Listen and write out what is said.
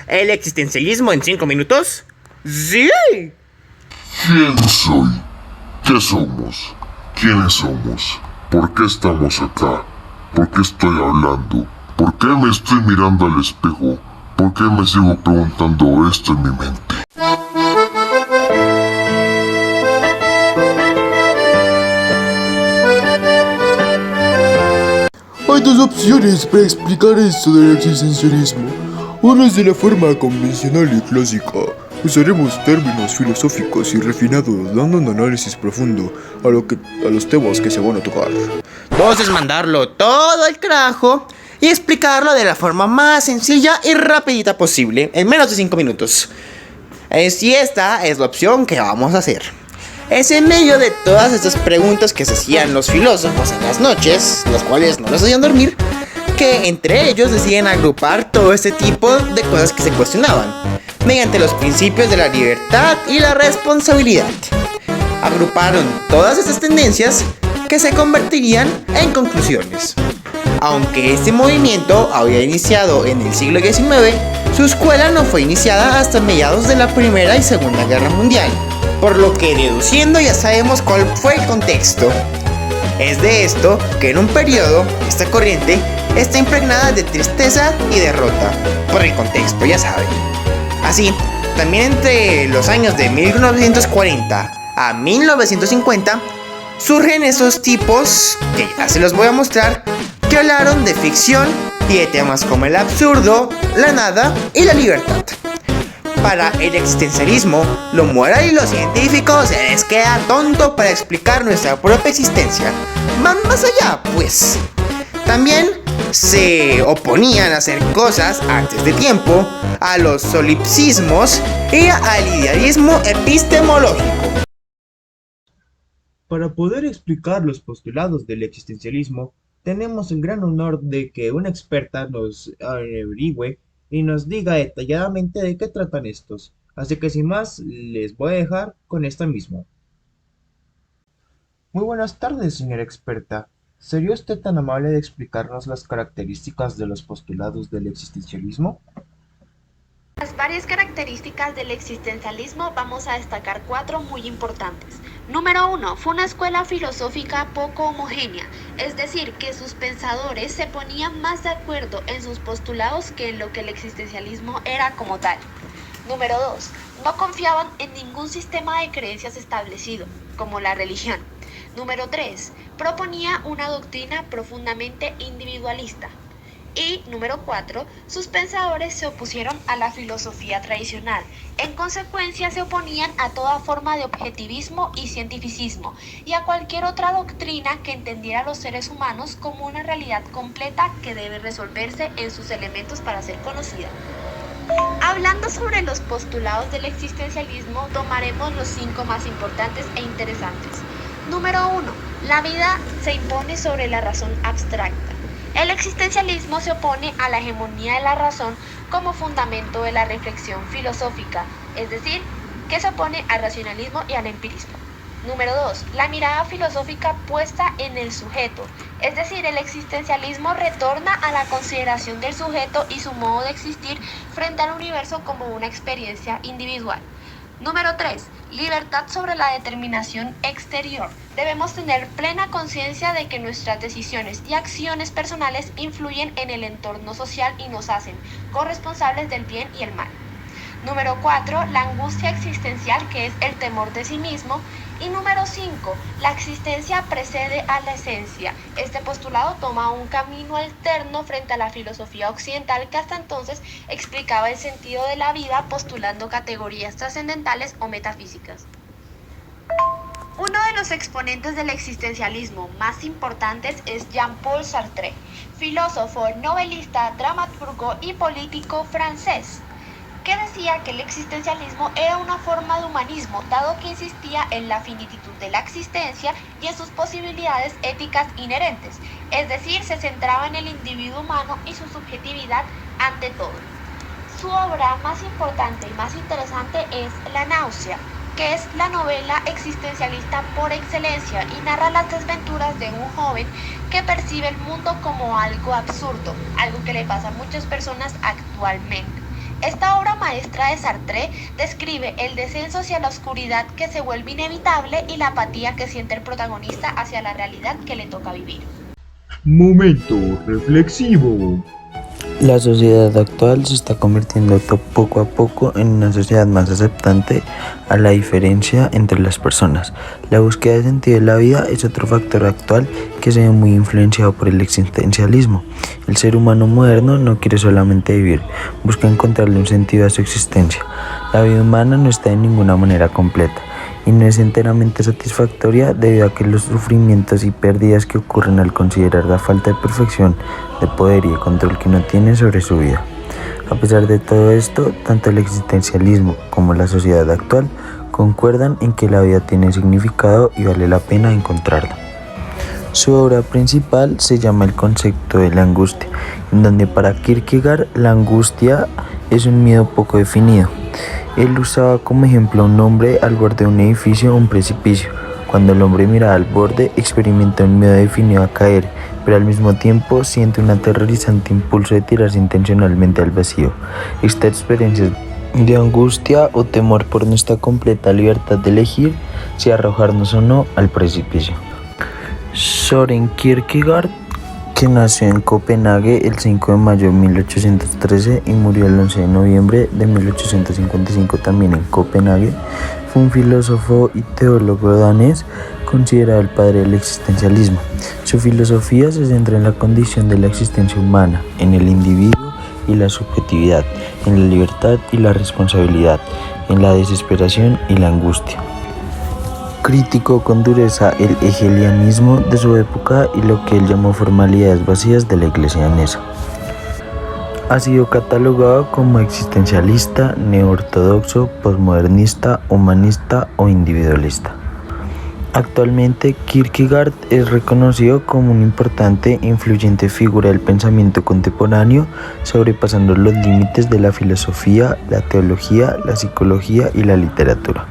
¿El existencialismo en 5 minutos? ¡Sí! ¿Quién soy? ¿Qué somos? ¿Quiénes somos? ¿Por qué estamos acá? ¿Por qué estoy hablando? ¿Por qué me estoy mirando al espejo? ¿Por qué me sigo preguntando esto en mi mente? Hay dos opciones para explicar esto del existencialismo. Una es de la forma convencional y clásica. Usaremos términos filosóficos y refinados, dando un análisis profundo a los temas que se van a tocar. Vos es mandarlo todo al carajo y explicarlo de la forma más sencilla y rapidita posible, en menos de 5 minutos. Y esta es la opción que vamos a hacer. Es en medio de todas estas preguntas que se hacían los filósofos en las noches, las cuales no les hacían dormir, que entre ellos deciden agrupar todo este tipo de cosas que se cuestionaban, mediante los principios de la libertad y la responsabilidad. Agruparon todas estas tendencias que se convertirían en conclusiones. Aunque este movimiento había iniciado en el siglo XIX, su escuela no fue iniciada hasta mediados de la Primera y Segunda Guerra Mundial, por lo que deduciendo ya sabemos cuál fue el contexto. Es de esto que en un periodo, esta corriente está impregnada de tristeza y derrota, por el contexto, ya saben. Así, también entre los años de 1940 a 1950, surgen esos tipos, que ya se los voy a mostrar, que hablaron de ficción y de temas como el absurdo, la nada y la libertad. Para el existencialismo, lo moral y lo científico se les queda tonto para explicar nuestra propia existencia. Van más allá, pues. También se oponían a hacer cosas antes de tiempo, a los solipsismos y al idealismo epistemológico. Para poder explicar los postulados del existencialismo, tenemos el gran honor de que una experta nos averigüe y nos diga detalladamente de qué tratan estos. Así que sin más, les voy a dejar con esta misma. Muy buenas tardes, señora experta. ¿Sería usted tan amable de explicarnos las características de los postulados del existencialismo? Las varias características del existencialismo vamos a destacar 4 muy importantes. Número 1. Fue una escuela filosófica poco homogénea, es decir, que sus pensadores se ponían más de acuerdo en sus postulados que en lo que el existencialismo era como tal. Número 2. No confiaban en ningún sistema de creencias establecido, como la religión. Número 3. Proponía una doctrina profundamente individualista. Y número 4, sus pensadores se opusieron a la filosofía tradicional. En consecuencia, se oponían a toda forma de objetivismo y cientificismo y a cualquier otra doctrina que entendiera a los seres humanos como una realidad completa que debe resolverse en sus elementos para ser conocida. Hablando sobre los postulados del existencialismo, tomaremos los 5 más importantes e interesantes. Número 1. La vida se impone sobre la razón abstracta. El existencialismo se opone a la hegemonía de la razón como fundamento de la reflexión filosófica, es decir, que se opone al racionalismo y al empirismo. Número 2. La mirada filosófica puesta en el sujeto, es decir, el existencialismo retorna a la consideración del sujeto y su modo de existir frente al universo como una experiencia individual. Número 3. Libertad sobre la determinación exterior. Debemos tener plena conciencia de que nuestras decisiones y acciones personales influyen en el entorno social y nos hacen corresponsables del bien y el mal. Número 4. La angustia existencial, que es el temor de sí mismo. Y número 5. La existencia precede a la esencia. Este postulado toma un camino alterno frente a la filosofía occidental que hasta entonces explicaba el sentido de la vida postulando categorías trascendentales o metafísicas. Uno de los exponentes del existencialismo más importantes es Jean-Paul Sartre, filósofo, novelista, dramaturgo y político francés, que decía que el existencialismo era una forma de humanismo, dado que insistía en la finititud de la existencia y en sus posibilidades éticas inherentes, es decir, se centraba en el individuo humano y su subjetividad ante todo. Su obra más importante y más interesante es La náusea, que es la novela existencialista por excelencia y narra las desventuras de un joven que percibe el mundo como algo absurdo, algo que le pasa a muchas personas actualmente. Esta obra maestra de Sartre describe el descenso hacia la oscuridad que se vuelve inevitable y la apatía que siente el protagonista hacia la realidad que le toca vivir. Momento reflexivo. La sociedad actual se está convirtiendo poco a poco en una sociedad más aceptante a la diferencia entre las personas. La búsqueda de sentido de la vida es otro factor actual que se ve muy influenciado por el existencialismo. El ser humano moderno no quiere solamente vivir, busca encontrarle un sentido a su existencia. La vida humana no está de ninguna manera completa y no es enteramente satisfactoria debido a que los sufrimientos y pérdidas que ocurren al considerar la falta de perfección, de poder y de control que uno tiene sobre su vida. A pesar de todo esto, tanto el existencialismo como la sociedad actual concuerdan en que la vida tiene significado y vale la pena encontrarlo. Su obra principal se llama El concepto de la angustia, en donde para Kierkegaard la angustia es un miedo poco definido. Él usaba como ejemplo a un hombre al borde de un edificio o un precipicio. Cuando el hombre mira al borde, experimenta un miedo definido a caer, pero al mismo tiempo siente un aterrorizante impulso de tirarse intencionalmente al vacío. Esta experiencia de angustia o temor por nuestra completa libertad de elegir si arrojarnos o no al precipicio. Søren Kierkegaard, que nació en Copenhague el 5 de mayo de 1813 y murió el 11 de noviembre de 1855 también en Copenhague, fue un filósofo y teólogo danés considerado el padre del existencialismo. Su filosofía se centra en la condición de la existencia humana, en el individuo y la subjetividad, en la libertad y la responsabilidad, en la desesperación y la angustia. Criticó con dureza el hegelianismo de su época y lo que él llamó formalidades vacías de la iglesia danesa. Ha sido catalogado como existencialista, neoortodoxo, posmodernista, humanista o individualista. Actualmente, Kierkegaard es reconocido como una importante e influyente figura del pensamiento contemporáneo, sobrepasando los límites de la filosofía, la teología, la psicología y la literatura.